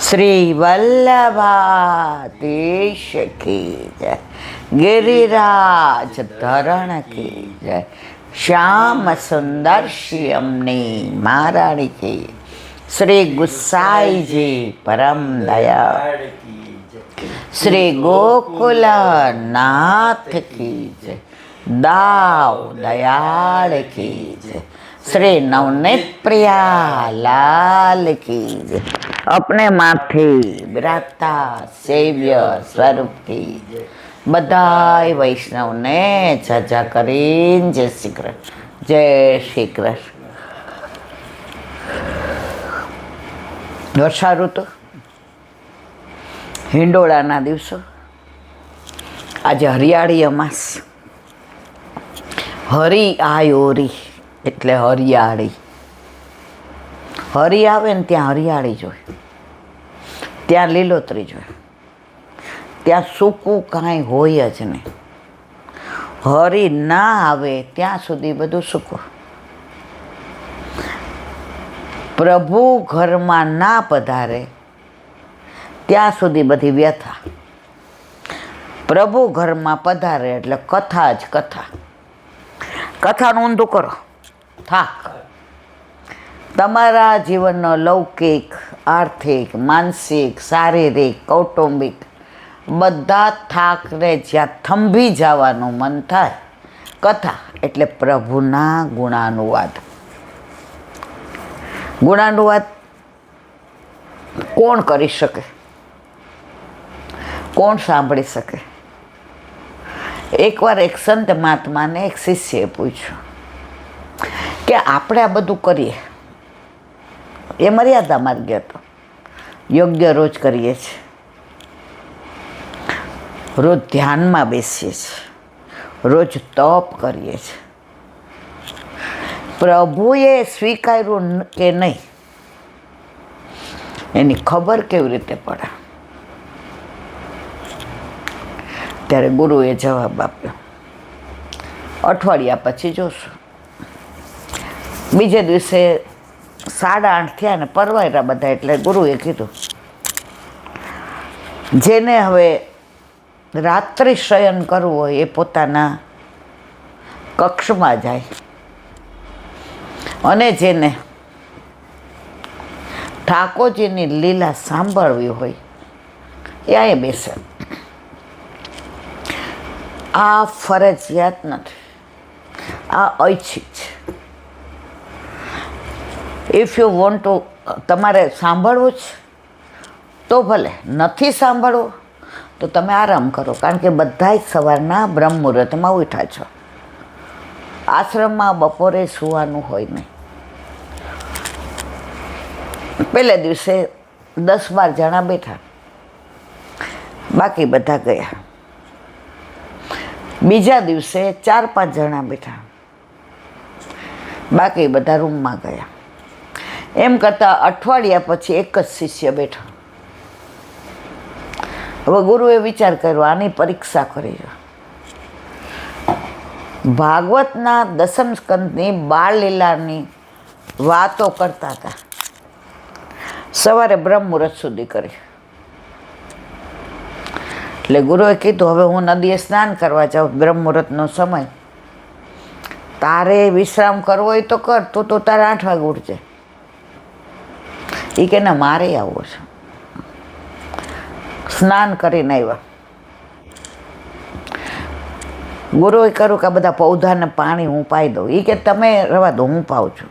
શ્રી વલ્લભાધીશ કી જય, ગિરિરાજ ધરણ કી જય, શ્યામ સુંદર શ્યામની મહારાણી કી, શ્રી ગુસાઈજી પરમ દયાળ, શ્રી ગોકુલનાથ કી જય, દાવ દયાળ કી જય, શ્રી નવनीत प्रिया लाल की जय, अपने माथे विराजता सेव्य स्वरूप की जय, बधाई वैष्णव ने जजा करीन जय श्री कृष्ण, जय श्री कृष्ण। वर्षा ऋतु हिंडोळाना दिवसो, आज हरियाળી અમાસ, હરી આયોરી એટલે હરિયાળી. હરી આવે ને ત્યાં હરિયાળી જોઈએ, ત્યાં લીલોતરી જોઈએ, ત્યાં સૂકું કાંઈ હોય જ નહીં. હરી ના આવે ત્યાં સુધી બધું સૂકું. પ્રભુ ઘરમાં ના પધારે ત્યાં સુધી બધી વ્યથા. પ્રભુ ઘરમાં પધારે એટલે કથા જ કથા. કથાનું ઊંધું કરો, થાક. તમારા જીવનનો લૌકિક, આર્થિક, માનસિક, શારીરિક, કૌટુંબિક બધા થાકને જ્યાં થંભી જવાનું મન થાય, કથા એટલે પ્રભુના ગુણાનુવાદ. ગુણાનુવાદ કોણ કરી શકે? કોણ સાંભળી શકે? એકવાર એક સંત મહાત્માને એક શિષ્યએ પૂછ્યું કે આપણે આ બધું કરીએ એ મર્યાદા માર્ગે હતો, યોગ્ય રોજ કરીએ છીએ, રોજ ધ્યાનમાં બેસીએ છીએ, રોજ તપ કરીએ છીએ, પ્રભુએ સ્વીકાર્યું કે નહીં એની ખબર કેવી રીતે પડે? ત્યારે ગુરુએ જવાબ આપ્યો, અઠવાડિયા પછી જોશું. બીજે દિવસે 8:30 થયા ને પરવાયરા બધા, એટલે ગુરુએ કીધું જેને હવે રાત્રિ શયન કરવું હોય એ પોતાના કક્ષમાં જાય, અને જેને ઠાકોરજીની લીલા સાંભળવી હોય એ અહીંયા બેસે. આ ફરજિયાત નથી, આ ઐચ્છિક છે. ઇફ યુ વોન્ટ ટુ, તમારે સાંભળવું છે તો ભલે, નથી સાંભળવું તો તમે આરામ કરો, કારણ કે બધાય સવારના બ્રહ્મ મુહૂર્તમાં ઉઠ્યા છો. આશ્રમમાં બપોરે સૂવાનું હોય નહીં. પહેલે દિવસે 10-12 જણા બેઠા, બાકી બધા ગયા. બીજા દિવસે 4-5 જણા બેઠા, બાકી બધા રૂમમાં ગયા. એમ કરતાં અઠવાડિયા પછી એક જ શિષ્ય બેઠો. હવે ગુરુએ વિચાર કર્યો, આની પરીક્ષા કરી. ભાગવતના 10મ સ્કંદની બાળલીલાની વાતો કરતા હતા, સવારે બ્રહ્મ મુહૂર્ત સુધી કરી. એટલે ગુરુએ કીધું, હવે હું નદીએ સ્નાન કરવા જાઉં, બ્રહ્મ મુહૂર્તનો સમય, તારે વિશ્રામ કરવો હોય તો કર, તું તો તારે 8 વાગે ઉઠજે. એ કે ના, મારે આવવું છે. સ્નાન કરીને આવ્યા. ગુરુએ કર્યું કે બધા પૌધાને પાણી હું પાઈ દઉં. એ કે તમે રવા દો, હું પાઉં છું.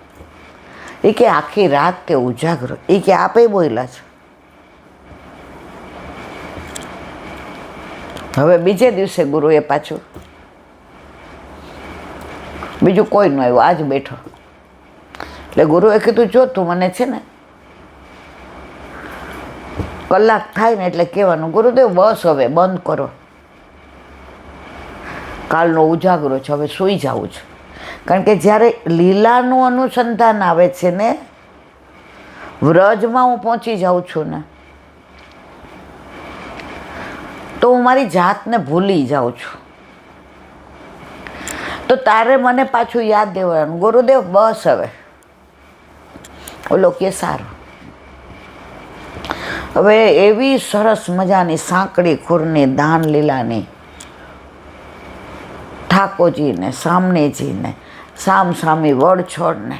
એ કે આખી રાત તે ઉજાગરો. એ કે આપે બોલ્યા છે. હવે બીજે દિવસે ગુરુએ પાછું, બીજું કોઈ ન આવ્યું, આજ બેઠો. એટલે ગુરુએ કીધું, જો તું મને છે ને કલાક થાય ને એટલે કહેવાનું, ગુરુદેવ બસ હવે બંધ કરો, કાલનો ઉજાગરો છે, હવે સૂઈ જવું છે. કારણ કે જ્યારે લીલાનું અનુસંધાન આવે છે ને, વ્રજમાં હું પહોંચી જાઉં છું ને, તો હું મારી જાતને ભૂલી જાઉં છું. તો તારે મને પાછું યાદ દેવાનું, ગુરુદેવ બસ હવે. ઓલો કે સારું. હવે એવી સરસ મજાની સાંકડી ખુરની દાન લીલાની ઠાકોરજીને સામનેજીને સામસામી વડછોડને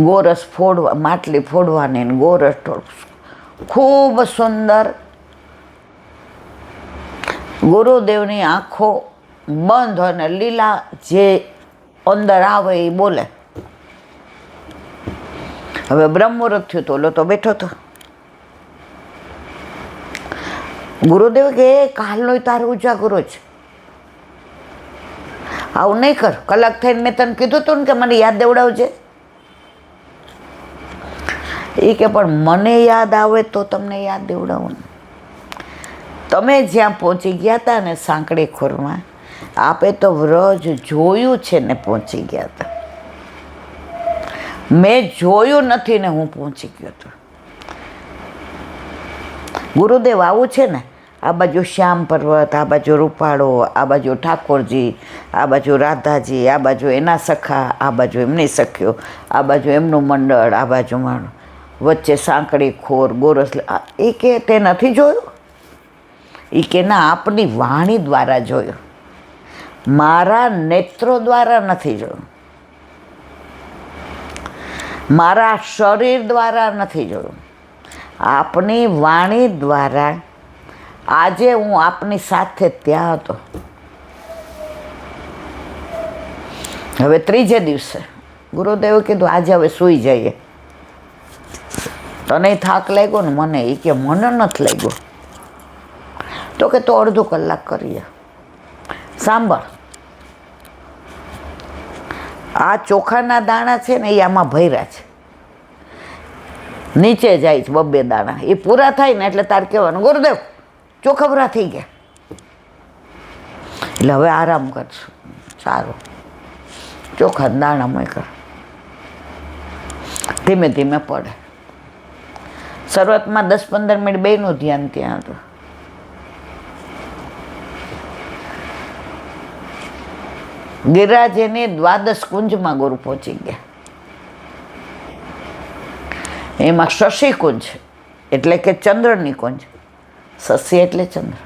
ગોરસ ફોડવા માટલી ફોડવાની ને ગોરસ ખૂબ સુંદર. ગુરુદેવની આંખો બંધ અને લીલા જે અંદર આવે એ બોલે. હવે બ્રહ્મુહૂર્ત થયું તો ઓલો તો બેઠો હતો. ગુરુદેવ કે કાલનો તારો ઉજાગરો છે, આવું નહીં કર. કલાક થઈને મેં તને કીધું હતું ને કે મને યાદ દેવડાવજે. એ કે પણ મને યાદ આવે તો તમને યાદ દેવડાવું. તમે જ્યાં પહોંચી ગયા હતા ને સાંકડી ખોરમાં, આપે તો વ્રજ જોયું છે ને પહોંચી ગયા હતા. મેં જોયું નથી ને હું પહોંચી ગયો હતો. ગુરુદેવ આવું છે ને, આ બાજુ શ્યામ પર્વત, આ બાજુ રૂપાળો, આ બાજુ ઠાકોરજી, આ બાજુ રાધાજી, આ બાજુ એના સખા, આ બાજુ એમની સખીઓ, આ બાજુ એમનું મંડળ, આ બાજુ માણું, વચ્ચે સાંકડી ખોર ગોરસ. એ કે તે નથી જોયું? એ કે ના, આપની વાણી દ્વારા જોયું, મારા નેત્રો દ્વારા નથી જોયું, મારા શરીર દ્વારા નથી જોયું, આપની વાણી દ્વારા. આજે હું આપની સાથે ત્યાં હતો. હવે ત્રીજે દિવસે ગુરુદેવે કીધું આજે હવે સૂઈ જઈએ. તને થાક લાગ્યો ને? મને. એ કે મને નથી લાગ્યો. તો કે તો અડધો કલાક કરીએ. સાંભળ, આ ચોખાના દાણા છે ને એ આમાં ભર્યા છે, નીચે જાય છે 2 દાણા. એ પૂરા થાય ને એટલે તારે કહેવાનું ગુરુદેવ ચોખા પૂરા થઈ ગયા, એટલે હવે આરામ કરશું. સારું, ચોખા દાણા મૂક્યા, ધીમે ધીમે પડે. શરૂઆતમાં 10-15 મિનિટ બેયનું ધ્યાન ત્યાં હતું. ગિરિરાજની દ્વાદશ કુંજમાં ગુરુ પહોંચી ગયા. એમાં શશી કુંજ એટલે કે ચંદ્રની કુંજ. શશી એટલે ચંદ્ર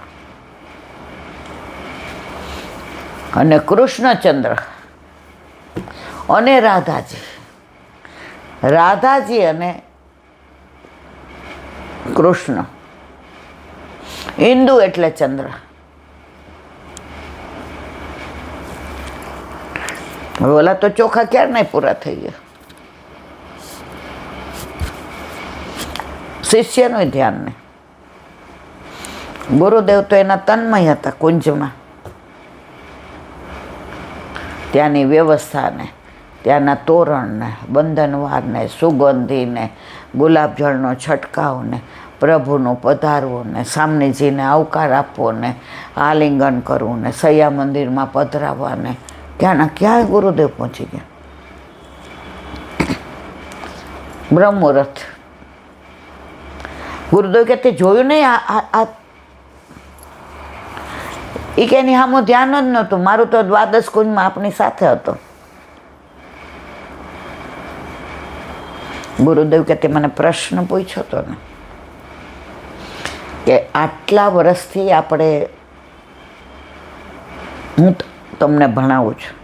અને કૃષ્ણચંદ્ર અને રાધાજી અને કૃષ્ણ. ઇન્દુ એટલે ચંદ્ર. હવે ઓલા તો ચોખા ક્યારના પૂરા થઈ ગયા. શિષ્યનું ધ્યાન નહીં. ગુરુદેવ તો એના તન્મય હતા કુંજમાં. ત્યાંની વ્યવસ્થાને, ત્યાંના તોરણને, બંધનવારને, સુગંધીને, ગુલાબજળનો છંટકાવને, પ્રભુનું પધારવું ને, સામનેજીને આવકાર આપવો ને, આલિંગન કરવું ને, સૈયા મંદિરમાં પધરાવવા ને, ત્યાંના ક્યાંય ગુરુદેવ પહોંચી ગયા. બ્રહ્મુહૂર્ત. ગુરુદેવ કે તે જોયું નહીં? એ કે એની સામું ધ્યાન જ નહોતું. મારું તો દ્વાદશ કુંજમાં આપણી સાથે હતો. ગુરુદેવ કે તે મને પ્રશ્ન પૂછ્યો હતો ને કે આટલા વર્ષથી આપણે, હું તમને ભણાવું છું,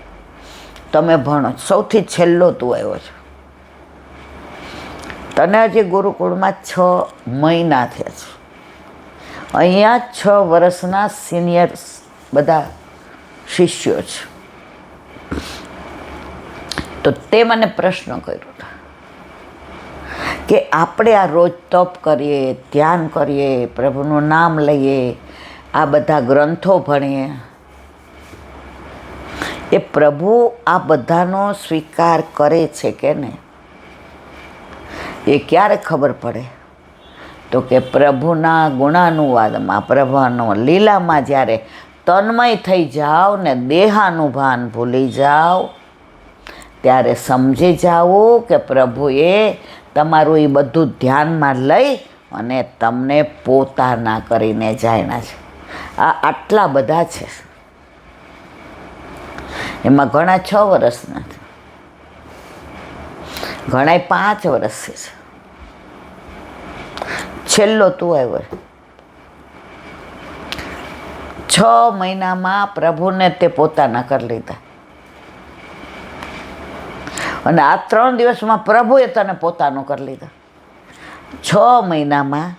તમે ભણો, સૌથી છેલ્લો તું આવ્યો છો, તને હજી ગુરુકુળમાં 6 મહિના થયા છે, અહીંયા 6 વર્ષના સિનિયર બધા શિષ્યો છે. તો તે મને પ્રશ્ન કર્યો કે આપણે આ રોજ તપ કરીએ, ધ્યાન કરીએ, પ્રભુનું નામ લઈએ, આ બધા ગ્રંથો ભણીએ, એ પ્રભુ આ બધાનો સ્વીકાર કરે છે કે નહીં? એ ક્યારે ખબર પડે? તો કે પ્રભુના ગુણાનુવાદમાં, પ્રભુનો લીલામાં જ્યારે તન્મય થઈ જાઓ ને દેહાનુભાન ભૂલી જાઓ, ત્યારે સમજી જાઓ કે પ્રભુએ તમારું એ બધું ધ્યાનમાં લઈ અને તમને પોતાના કરીને જાણ્યા છે. આ આટલા બધા છે. એમાં ઘણા 6 વર્ષના છે, ઘણા 5 વર્ષથી છે. 6 છેલ્લો તું આવ્યો. 6 મહિનામાં પ્રભુને તે પોતાના કરી લીધા, અને આ 3 દિવસમાં પ્રભુએ તને પોતાનું કરી લીધા. 6 મહિનામાં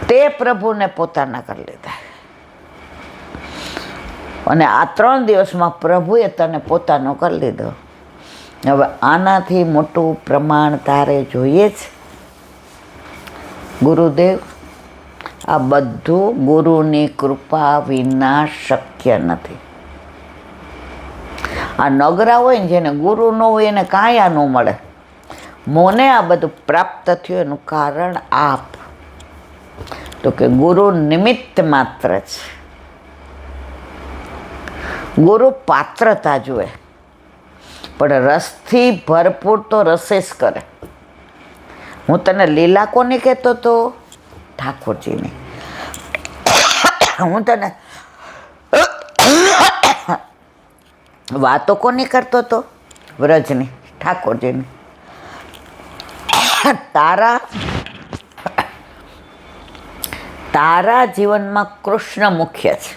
તે પ્રભુને પોતાના કરી લીધા, અને આ 3 દિવસમાં પ્રભુએ તને પોતાનો કરી લીધો. હવે આનાથી મોટું પ્રમાણ તારે જોઈએ છે? ગુરુદેવ, આ બધું ગુરુની કૃપા વિના શક્ય નથી. આ નગરા હોય ને, જેને ગુરુ ન હોય એને કાંઈ આ ન મળે. મને આ બધું પ્રાપ્ત થયું એનું કારણ આપ, તો કે ગુરુ નિમિત્ત માત્ર છે. ગુરુ પાત્રતા જુએ, પણ રસથી ભરપૂર તો રસે જ કરે. હું તને લીલા કોની કહેતો હતો? ઠાકોરજીની. હું તને વાતો કોની કરતો હતો? વ્રજની, ઠાકોરજીની. તારા જીવનમાં કૃષ્ણ મુખ્ય છે,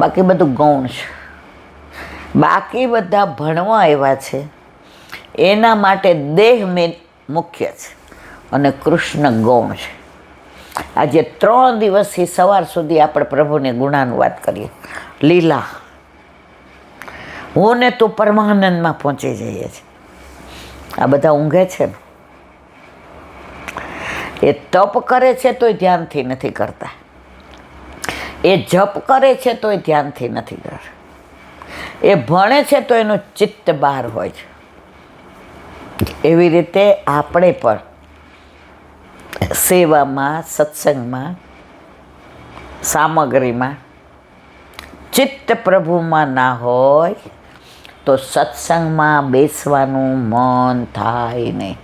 બાકી બધું ગૌણ છે. બાકી બધા ભણવા આવ્યા છે, એના માટે દેહ મુખ્ય છે અને કૃષ્ણ ગૌણ છે. આજે 3 દિવસથી સવાર સુધી આપણે પ્રભુની ગુણાનુવાદ કરીએ. લીલા, હું ને તું પરમાનંદમાં પહોંચી જઈએ છીએ. આ બધા ઊંઘે છે ને, એ તપ કરે છે તોય ધ્યાનથી નથી કરતા, એ જપ કરે છે તોય ધ્યાનથી નથી કરતા, એ ભણે છે તો એનું ચિત્ત બહાર હોય છે. એવી રીતે આપણે પણ સેવામાં, સત્સંગમાં, સામગ્રીમાં ચિત્ત પ્રભુમાં ના હોય તો સત્સંગમાં બેસવાનું મન થાય નહીં.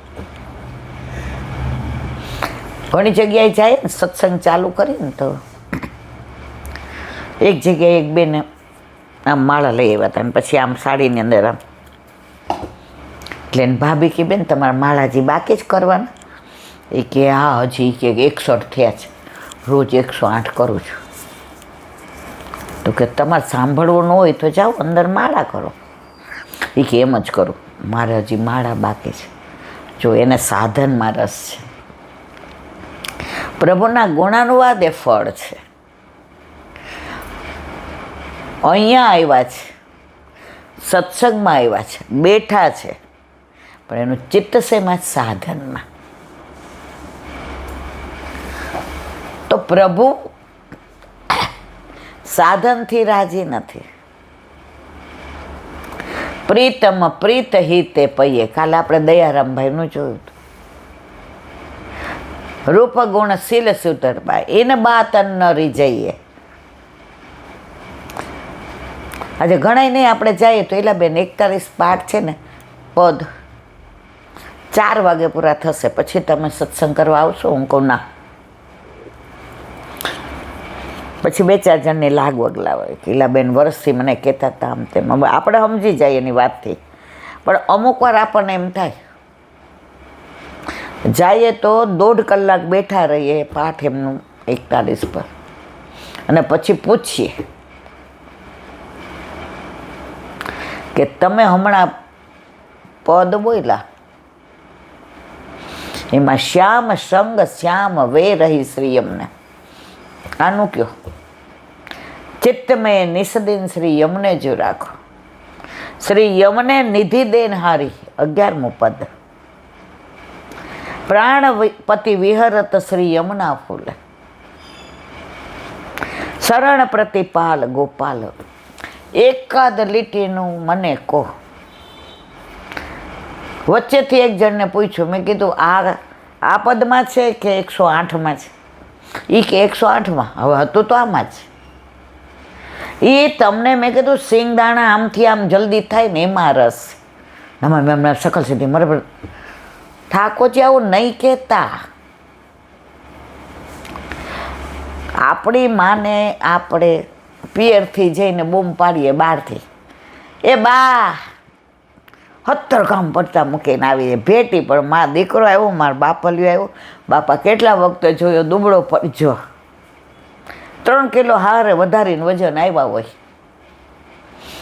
ઘણી જગ્યાએ જાય ને, સત્સંગ ચાલુ કરીને તો એક જગ્યાએ એક બેન આમ માળા લઈ આવ્યા હતા, અને પછી આમ સાડીની અંદર આમ, એટલે ભાભી કે બેન તમારા માળાજી બાકી જ કરવાના? એ કે હા, હજી કે 61 થયા છે, રોજ 108 કરું છું. તો કે તમારે સાંભળવું ન હોય તો જાઓ અંદર માળા કરો. એ કે એમ જ કરું, મારે હજી માળા બાકી છે. જો એને સાધનમાં રસ છે. પ્રભુના ગુણાનુવાદ એ ફળ છે. અહીંયા આવ્યા છે, સત્સંગમાં આવ્યા છે, બેઠા છે, પણ એનું ચિત્ત શેમાં? સાધનમાં. તો પ્રભુ સાધનથી રાજી નથી. પ્રીતમ પ્રીત હિતે પૈયે, કાલે આપણે દયારામભાઈનું જોયું હતું. રૂપ ગુણ શીલ સુતરબા, એને બાત ન રીજઈએ. આજે ઘણા નહીં, આપણે જઈએ તો એલા બેન 41 પાઠ છે ને પદ, 4 વાગે પૂરા થશે, પછી તમે સત્સંગ કરવા આવશો? હું કહું ના. પછી 2-4 જણની લાગવગ લાવે કે એલા બેન વર્ષથી મને કહેતા હતા આમ તેમ. આપણે સમજી જાય એની વાતથી, પણ અમુક વાર આપણને એમ થાય, જઈએ તો 1.5 કલાક બેઠા રહીએ પાઠ એમનું 41 પર, અને પછી પૂછીએ કે તમે હમણાં પદ બોલ્યા એમાં શ્યામ સંગ શ્યામ વે રહી શ્રી યમને, આનું કયો? ચિત્ત મેં નિસદિન શ્રી યમને જો રાખો, શ્રી યમને નિધિ દેન હારી, 11મું પદ. પ્રાણપતિ વિહરત શ્રી યમુના ફૂલે, શરણ પ્રતિપાલ ગોપાલ. એકાદ લીટીનું મને કહો. વચ્ચેથી એક જણને પૂછ્યું, મેં કીધું આ પદમાં છે કે 108માં છે? એ કે 108માં. હવે હતું તો આમાં જ. એ તમને મેં કીધું સિંગદાણા આમથી આમ જલ્દી થાય ને એમાં રસ. એમના સકલ સીધી બરાબર. ઠાકોરજી આવું નહીં કહેતા. આપણી માને આપણે પિયરથી જઈને બૂમ પાડીએ બહારથી, એ બા સત્તર કામ પડતા મૂકીને આવી ભેટી. પણ માં દીકરો આવ્યો, મારા બાપલિયો આવ્યો. બાપા કેટલા વખતે જોયો, દુબળો પડજો, 3 કિલો હારે વધારીને વજન આવ્યા હોય.